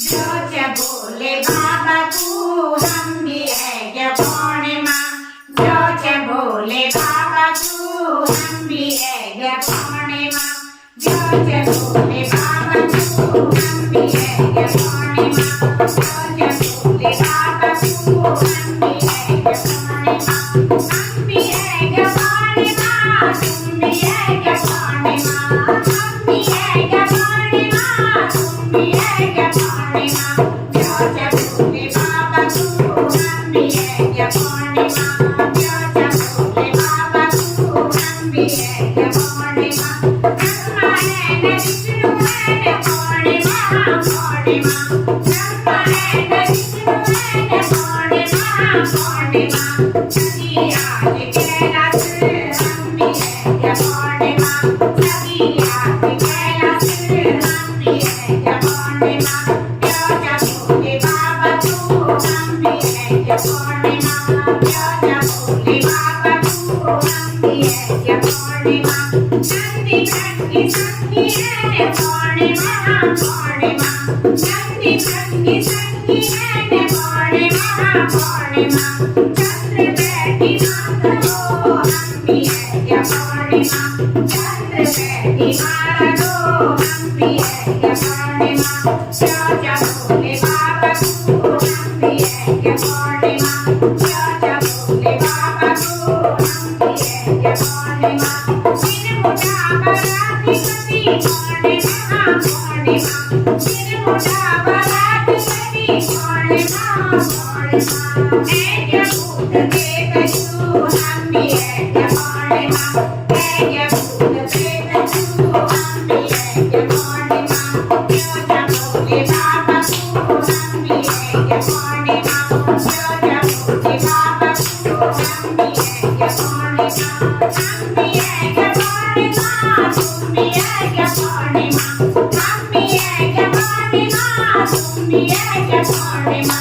जो च भोले बाबा तू हम भी है क्या पूर्णिमा जो च भोले बाबा तू हम भी है क्या पूर्णिमा जो च भोले बाबा तू हम भी है क्या पूर्णिमा जो च भोले बाबा तू हम भी है क्या पूर्णिमा हम भी है क्या पूर्णिमा तुम भी है क्या पूर्णिमा हम भी है क्या पूर्णिमा तुम भी है क्या पूर्णिमा जो च भोले बाबा तू हम भी है क्या पूर्णिमा जो च भोले बाबा तू हम भी है क्या पूर्णिमा ब्रह्मा है न विष्णु है न पूर्णिमा पूर्णिमा ब्रह्मा है न विष्णु है न पूर्णिमा पूर्णिमा सभी आज कैलाश हम भी है क्या पूर्णिमा सभी आज कैलाश हम भी है क्या पूर्णिमा जो च भोले बाबा तू हम भी है क्या पूर्णिमा जो च भोले बाबा तू हम भी है क्या पूर्णिमा नंदी भक्ति संगी है न पूर्णिमा पूर्णिमा नंदी भक्ति संगी है न पूर्णिमा पूर्णिमा चंद्र बैठी माधो हम भी है क्या पूर्णिमा चंद्र बैठी माधो हम भी है क्या पूर्णिमा जो च भोले बाबा तू हम भी है क्या पूर्णिमा जो च भोले बाबा तू हम भी है क्या पूर्णिमा सिर मुठा बराती पूर्णिमा पूर्णिमा सिर मुठा बराती पूर्णिमा पूर्णिमा है क्या भूत प्रेत तू हम भी है क्या पूर्णिमा है क्या भूत प्रेत तू हम भी है क्या पूर्णिमा जो च भोले बाबा तू हम भी है क्या पूर्णिमा जो च भोले बाबा तू हम भी है क्या पूर्णिमा हम भी है क्या पूर्णिमा तुम भी है क्या पूर्णिमा हम भी है क्या पूर्णिमा तुम भी है क्या पूर्णिमा